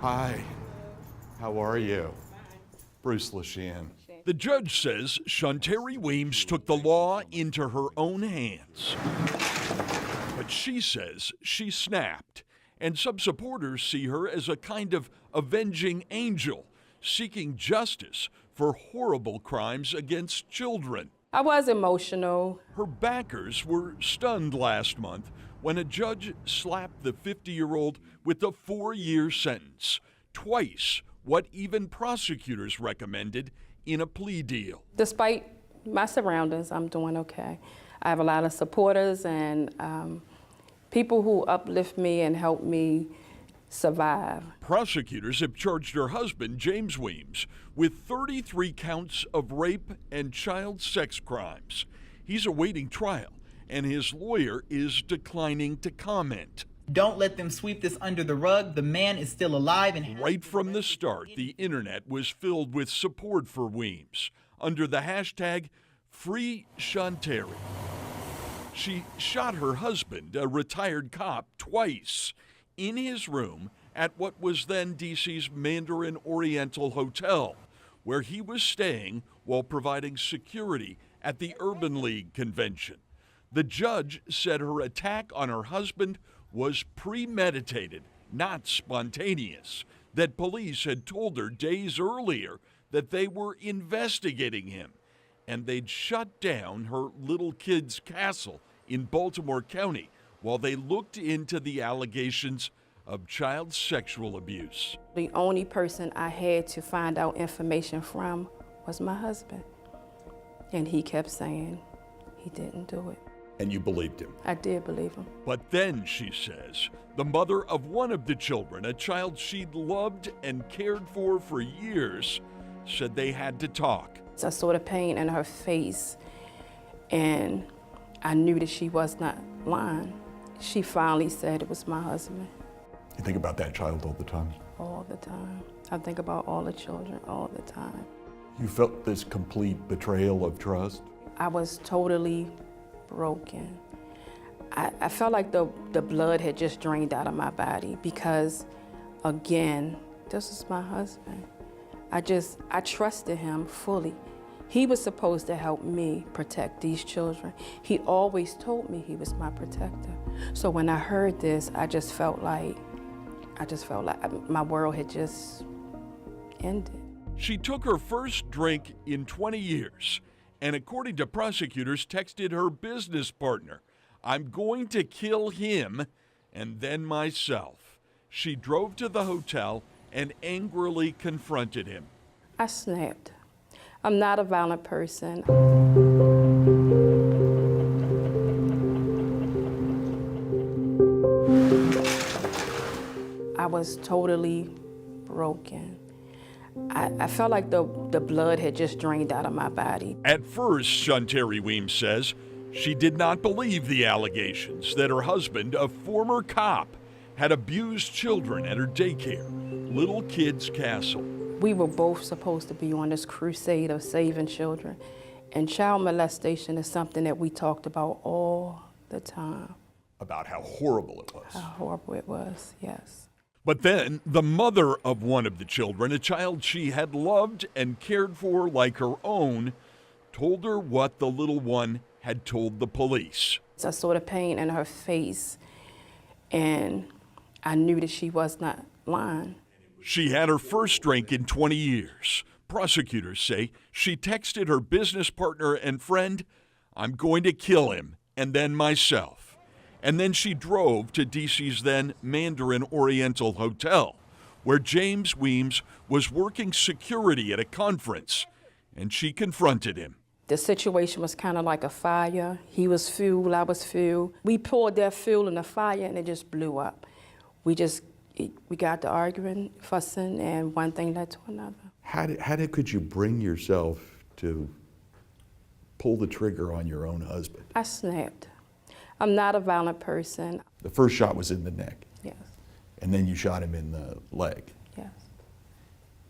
Hi, how are you? Bruce LaShan. The judge says Shanteari Weems took the law into her own hands. But she says she snapped, and some supporters see her as a kind of avenging angel, seeking justice for horrible crimes against children. I was emotional. Her backers were stunned last month when a judge slapped the 50-year-old with a 4-year sentence, twice what even prosecutors recommended in a plea deal. Despite my surroundings, I'm doing okay. I have a lot of supporters and people who uplift me and help me survive. Prosecutors have charged her husband, James Weems, with 33 counts of rape and child sex crimes. He's awaiting trial, and his lawyer is declining to comment. Don't let them sweep this under the rug. The man is still alive. And right from the start, the internet was filled with support for Weems under the hashtag #FreeShanteari. She shot her husband, a retired cop, twice in his room at what was then D.C.'s Mandarin Oriental Hotel, where he was staying while providing security at the Urban League convention. The judge said her attack on her husband was premeditated, not spontaneous, that police had told her days earlier that they were investigating him, and they'd shut down her little kid's castle in Baltimore County while they looked into the allegations of child sexual abuse. The only person I had to find out information from was my husband. And he kept saying he didn't do it. And you believed him? I did believe him. But then, she says, the mother of one of the children, a child she'd loved and cared for years, said they had to talk. I saw the pain in her face, and I knew that she was not lying. She finally said it was my husband. You think about that child all the time? All the time. I think about all the children all the time. You felt this complete betrayal of trust? I was totally broken. I felt like the blood had just drained out of my body because, again, this is my husband. I trusted him fully. He was supposed to help me protect these children. He always told me he was my protector. So when I heard this, I just felt like my world had just ended. She took her first drink in 20 years, and according to prosecutors, texted her business partner, "I'm going to kill him and then myself." She drove to the hotel and angrily confronted him. I snapped. I'm not a violent person. I was totally broken. I felt like the blood had just drained out of my body. At first, Shanteari Weems says, she did not believe the allegations that her husband, a former cop, had abused children at her daycare, Little Kids Castle. We were both supposed to be on this crusade of saving children, and child molestation is something that we talked about all the time. About how horrible it was. How horrible it was, yes. But then, the mother of one of the children, a child she had loved and cared for like her own, told her what the little one had told the police. I saw the pain in her face, and I knew that she was not lying. She had her first drink in 20 years. Prosecutors say she texted her business partner and friend, "I'm going to kill him, and then myself." And then she drove to D.C.'s then Mandarin Oriental Hotel, where James Weems was working security at a conference, and she confronted him. The situation was kind of like a fire. He was fuel, I was fuel. We poured that fuel in the fire, and it just blew up. We got to arguing, fussing, and one thing led to another. How could you bring yourself to pull the trigger on your own husband? I snapped. I'm not a violent person. The first shot was in the neck. Yes. And then you shot him in the leg. Yes.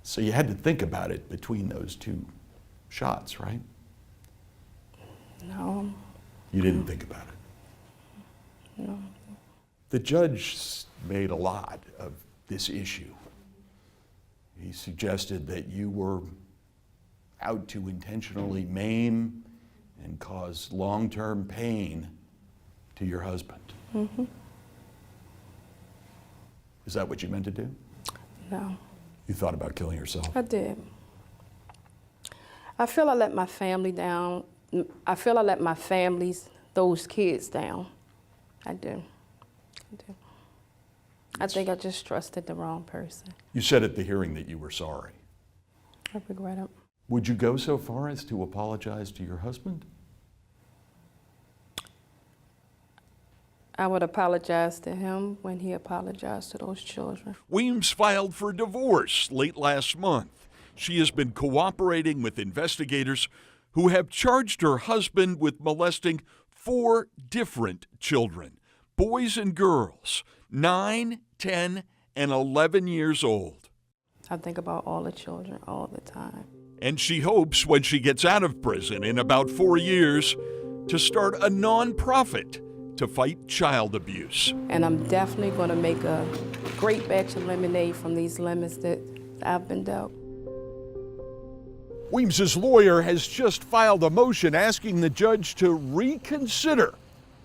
So you had to think about it between those two shots, right? No. You didn't think about it? No. The judge made a lot of this issue. He suggested that you were out to intentionally maim and cause long-term pain to your husband. Mm-hmm. Is that what you meant to do? No, You thought about killing yourself? I did. I feel I let my family down. I feel I let my families, those kids down. I do. I think I just trusted the wrong person. You said at the hearing that you were sorry. I regret it. Would you go so far as to apologize to your husband? I would apologize to him when he apologized to those children. Weems filed for divorce late last month. She has been cooperating with investigators who have charged her husband with molesting 4 different children, boys and girls, 9, 10, and 11 years old. I think about all the children all the time. And she hopes when she gets out of prison in about 4 years to start a nonprofit to fight child abuse. And I'm definitely going to make a great batch of lemonade from these lemons that I've been dealt. Weems's lawyer has just filed a motion asking the judge to reconsider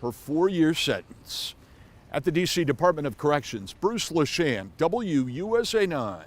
her 4-year sentence. At the D.C. Department of Corrections, Bruce LaShan, WUSA9.